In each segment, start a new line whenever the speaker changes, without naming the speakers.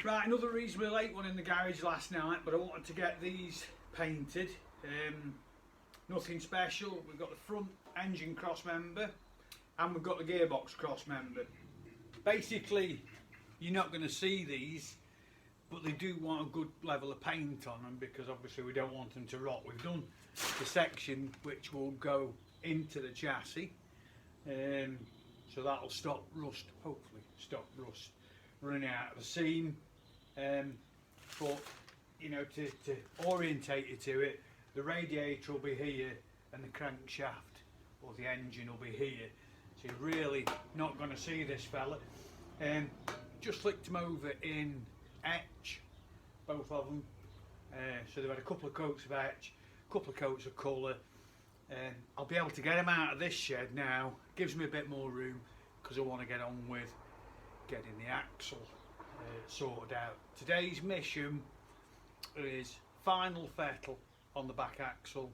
Right, another reasonably late one in the garage last night, but I wanted to get these painted. Nothing special. We've got the front engine crossmember and we've got the gearbox crossmember. Basically, you're not going to see these, but they do want a good level of paint on them because obviously we don't want them to rot. We've done the section which will go into the chassis, so that'll stop rust, hopefully stop rust running out of the seam. But you know, to orientate you to it, the radiator will be here and the crankshaft or the engine will be here, so you're really not going to see this fella. Just flicked them over in etch, both of them, so they've had a couple of coats of etch, a couple of coats of colour. I'll be able to get them out of this shed now. Gives me a bit more room because I want to get on with getting the axle sorted out. Today's mission is final fettle on the back axle,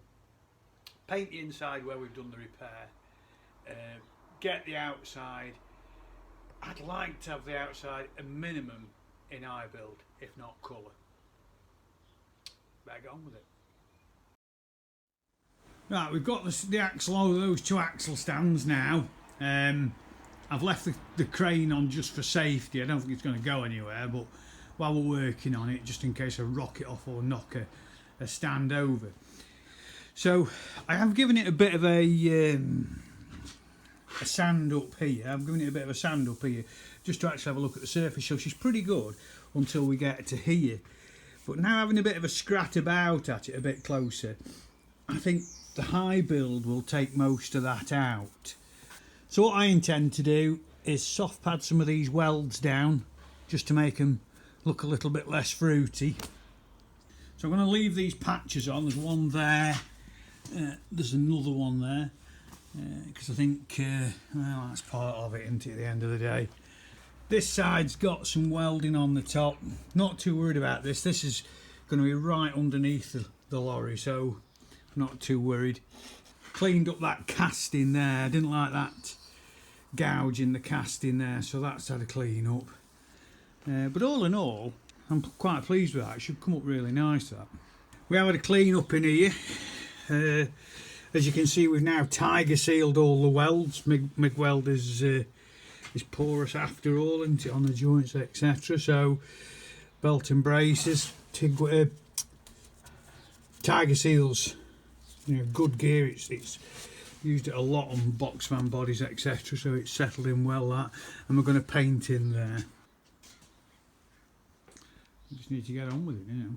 paint the inside where we've done the repair, get the outside. I'd like to have the outside a minimum in eye build, if not colour. Better get on with it. Right, we've got the axle over those two axle stands now. I've left the crane on just for safety. I don't think it's going to go anywhere, but while we're working on it, just in case I rock it off or knock a stand over. So I have given it a bit of a sand up here. I'm giving it a bit of a sand up here just to actually have a look at the surface. So she's pretty good until we get to here. But now having a bit of a scrat about at it a bit closer, I think the high build will take most of that out. So what I intend to do is soft pad some of these welds down just to make them look a little bit less fruity. So I'm going to leave these patches on. There's one there, there's another one there, because I think well, that's part of it, isn't it, at the end of the day. This side's got some welding on the top. Not too worried about this. This is going to be right underneath the lorry, so I'm not too worried. Cleaned up that casting there. I didn't like that gouge in the casting there, so that's had a clean up. But all in all, I'm quite pleased with that. It should come up really nice, that. We have had a clean up in here. As you can see, we've now tiger sealed all the welds. MIG weld is porous after all, isn't it, on the joints, etc. So belt and braces, tiger seals, you know, good gear. It's used it a lot on box van bodies, etc. So it's settled in well, that. And we're going to paint in there. We just need to get on with it, you know.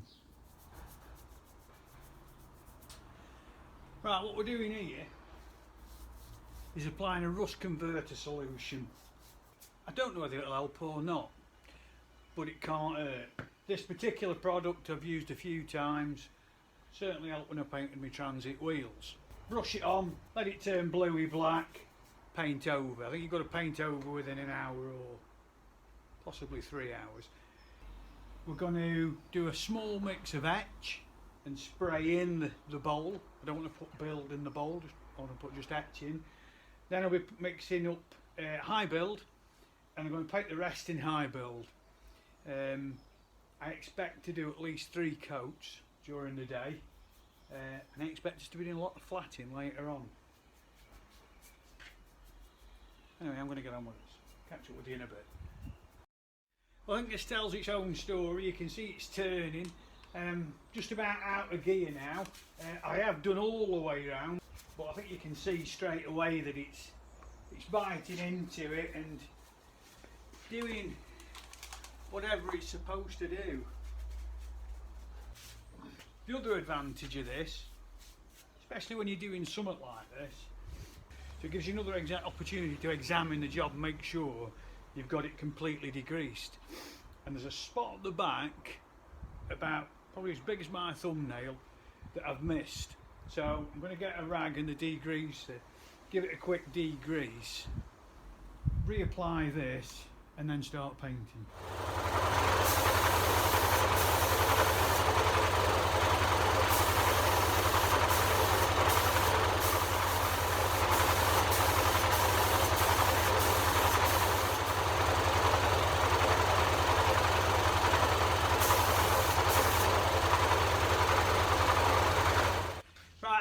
Right, what we're doing here is applying a rust converter solution. I don't know whether it'll help or not, but it can't hurt. This particular product I've used a few times, certainly helped when I painted my transit wheels. Brush it on, let it turn bluey black, paint over. I think you've got to paint over within an hour or possibly 3 hours. We're going to do a small mix of etch and spray in the bowl. I don't want to put build in the bowl, I want to put just etch in. Then I'll be mixing up high build, and I'm going to paint the rest in high build. I expect to do at least 3 coats during the day, and I expect us to be doing a lot of flatting later on. Anyway, I'm going to get on with this. Catch up with you in a bit. Well, I think this tells its own story. You can see it's turning. Just about out of gear now. I have done all the way around, but I think you can see straight away that it's biting into it and doing whatever it's supposed to do. The other advantage of this, especially when you're doing something like this, so it gives you another opportunity to examine the job and make sure you've got it completely degreased. And there's a spot at the back about probably as big as my thumbnail that I've missed. So I'm going to get a rag and the degreaser, give it a quick degrease, reapply this, and then start painting.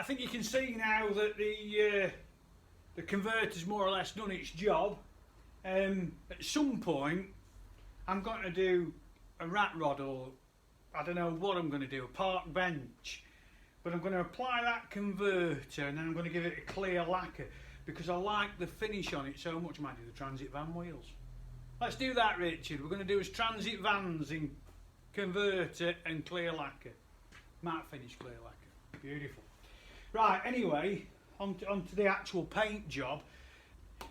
I think you can see now that the converter's more or less done its job. At some point I'm going to do a rat rod, or I don't know what I'm going to do, a park bench, but I'm going to apply that converter and then I'm going to give it a clear lacquer because I like the finish on it so much. I might do the transit van wheels. Let's do that, Richard. We're going to do as transit vans in converter and clear lacquer, matte finish clear lacquer. Beautiful. Right, anyway, on to the actual paint job.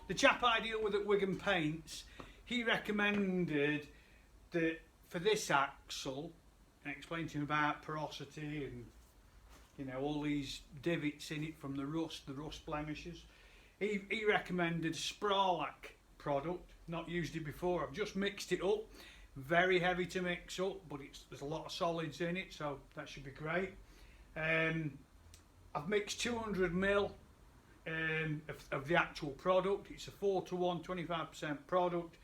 The chap I deal with at Wigan Paints, he recommended that for this axle, and explained to him about porosity and, you know, all these divots in it from the rust blemishes. He recommended Spralac product. Not used it before. I've just mixed it up. Very heavy to mix up, but there's a lot of solids in it, so that should be great. I've mixed 200 ml of the actual product. It's a 4:1, 25% product.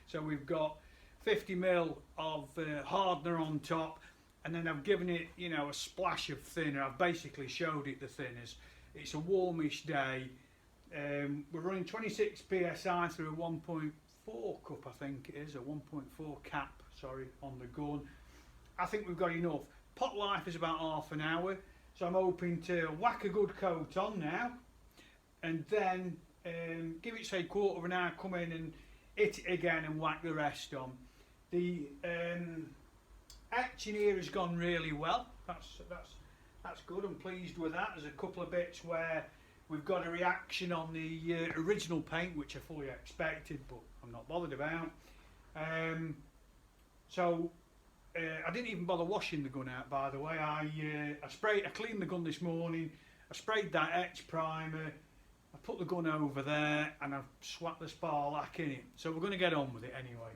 So we've got 50 ml of hardener on top, and then I've given it, you know, a splash of thinner. I've basically showed it the thinners. It's a warmish day. We're running 26 psi through a 1.4 cup, I think it is, a 1.4 cap, sorry, on the gun. I think we've got enough. Pot life is about half an hour, so I'm hoping to whack a good coat on now, and then give it, say, quarter of an hour, come in and hit it again and whack the rest on. The etching here has gone really well. That's good. I'm pleased with that. There's a couple of bits where we've got a reaction on the original paint, which I fully expected, but I'm not bothered about. I didn't even bother washing the gun out, by the way. I cleaned the gun this morning. I sprayed that etch primer. I put the gun over there and I've swapped the Spralac in it. So we're going to get on with it anyway.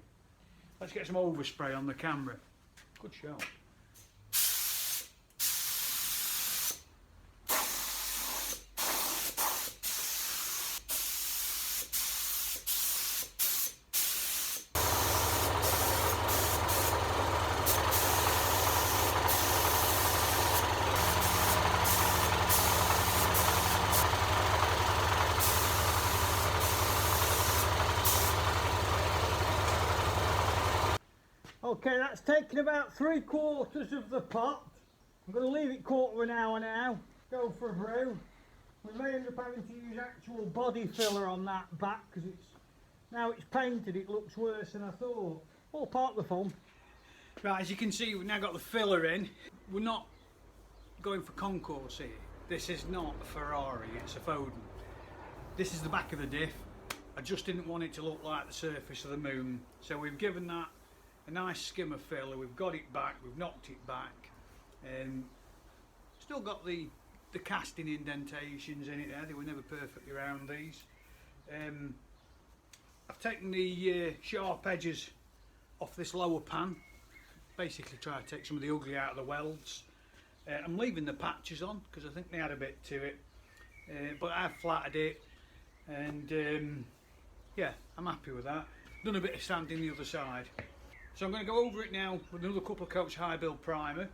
Let's get some overspray on the camera. Good show. Okay, that's taken about 3/4 of the pot. I'm going to leave it quarter of an hour now, go for a brew. We may end up having to use actual body filler on that back because now it's painted, it looks worse than I thought. All part of the fun. Right, as you can see, we've now got the filler in. We're not going for concourse here. This is not a Ferrari, it's a Foden. This is the back of the diff. I just didn't want it to look like the surface of the moon, so we've given that a nice skimmer filler. We've got it back, we've knocked it back. Still got the casting indentations in it there. They were never perfectly round, these. I've taken the sharp edges off this lower pan, basically try to take some of the ugly out of the welds. I'm leaving the patches on because I think they had a bit to it, but I've flattered it, and yeah, I'm happy with that. Done a bit of sanding the other side. So I'm going to go over it now with another couple of coats high build primer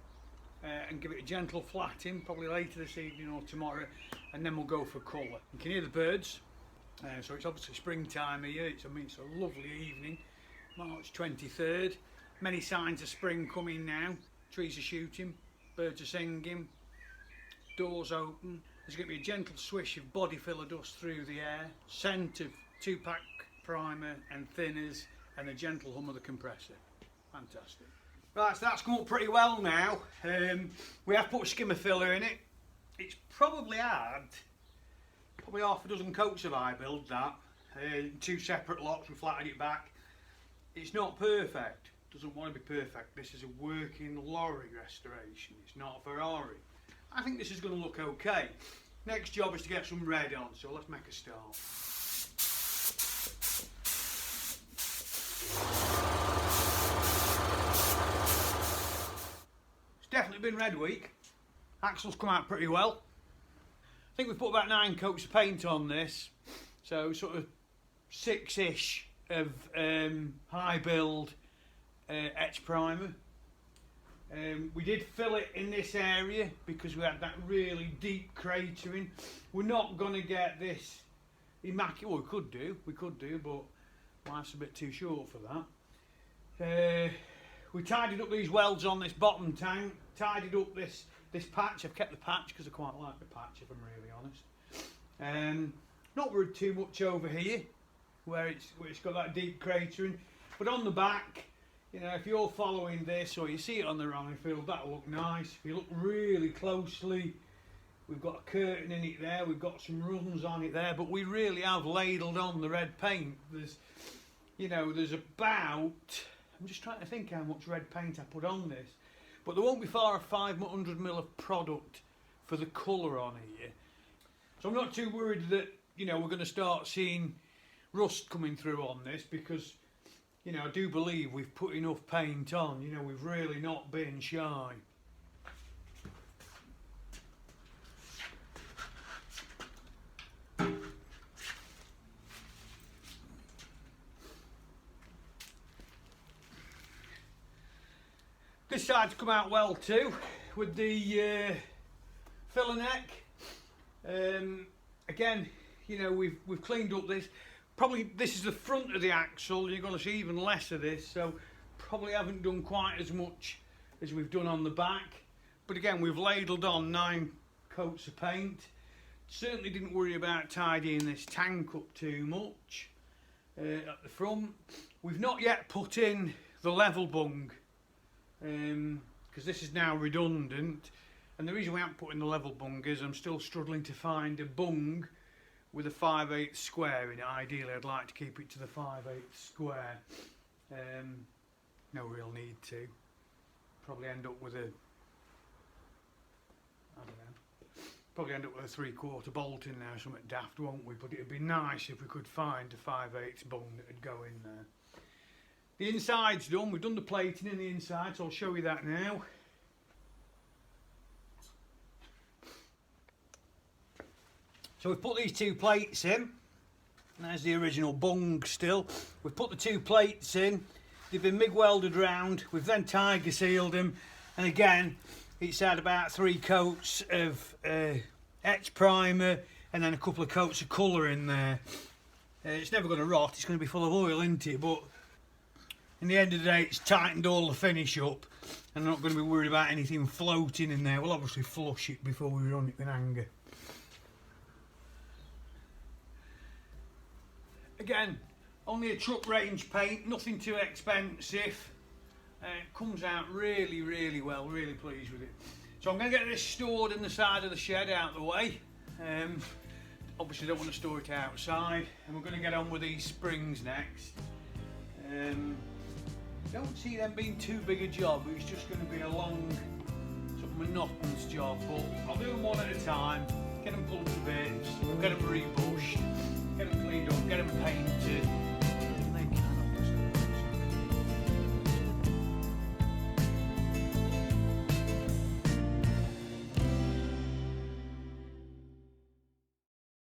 and give it a gentle flatting, probably later this evening or tomorrow, and then we'll go for colour. You can hear the birds, so it's obviously springtime here. It's a lovely evening, March 23rd. Many signs of spring coming now. Trees are shooting, birds are singing, doors open. There's going to be a gentle swish of body filler dust through the air, scent of 2-pack primer and thinners, and a gentle hum of the compressor. Fantastic. Right, so that's come up pretty well now. We have put a skimmer filler in it. It's probably had half a dozen coats of high build, that. 2 separate lots, we flattened it back. It's not perfect. Doesn't want to be perfect. This is a working lorry restoration. It's not a Ferrari. I think this is going to look okay. Next job is to get some red on, so let's make a start. It's definitely been red week. Axle's come out pretty well. I think we've put about 9 coats of paint on this, so sort of 6-ish of high build etch primer. We did fill it in this area because we had that really deep cratering. We're not going to get this immaculate. Well, we could do, but life's a bit too short for that. We tidied up these welds on this bottom tank, tidied up this patch. I've kept the patch because I quite like the patch, if I'm really honest. Not worried too much over here where it's got that deep cratering, but on the back, you know, if you're following this or you see it on the wrong field, that'll look nice. If you look really closely, we've got a curtain in it there, we've got some runs on it there, but we really have ladled on the red paint. There's about, I'm just trying to think how much red paint I put on this, but there won't be far off 500ml of product for the colour on here. So I'm not too worried that, you know, we're going to start seeing rust coming through on this, because, you know, I do believe we've put enough paint on. You know, we've really not been shy. This side's come out well too, with the filler neck. Again, you know, we've cleaned up this. Probably this is the front of the axle. You're going to see even less of this, so probably haven't done quite as much as we've done on the back. But again, we've ladled on 9 coats of paint. Certainly didn't worry about tidying this tank up too much at the front. We've not yet put in the level bung, because this is now redundant, and the reason we haven't put in the level bung is I'm still struggling to find a bung with a 5/8 square in it. Ideally I'd like to keep it to the 5/8 square. No real need to. Probably end up with a, I don't know, probably end up with a 3/4 bolt in there, something daft, won't we? But it'd be nice if we could find a 5/8 bung that would go in there. The inside's done. We've done the plating in the inside, so I'll show you that now. So we've put these 2 plates in. There's the original bung still. We've put the 2 plates in. They've been MIG welded round. We've then tiger sealed them. And again, it's had about 3 coats of etch primer and then a couple of coats of colour in there. It's never going to rot. It's going to be full of oil, isn't it? But in the end of the day, it's tightened all the finish up, and I'm not going to be worried about anything floating in there. We'll obviously flush it before we run it with anger. Again, only a truck range paint, nothing too expensive. It comes out really, really well, really pleased with it. So I'm going to get this stored in the side of the shed out of the way. Obviously don't want to store it outside, and we're going to get on with these springs next. Don't see them being too big a job. It's just going to be a long, sort of monotonous job, but I'll do them one at a time, get them pulled to bits, get them rebushed, get them cleaned up, get them painted.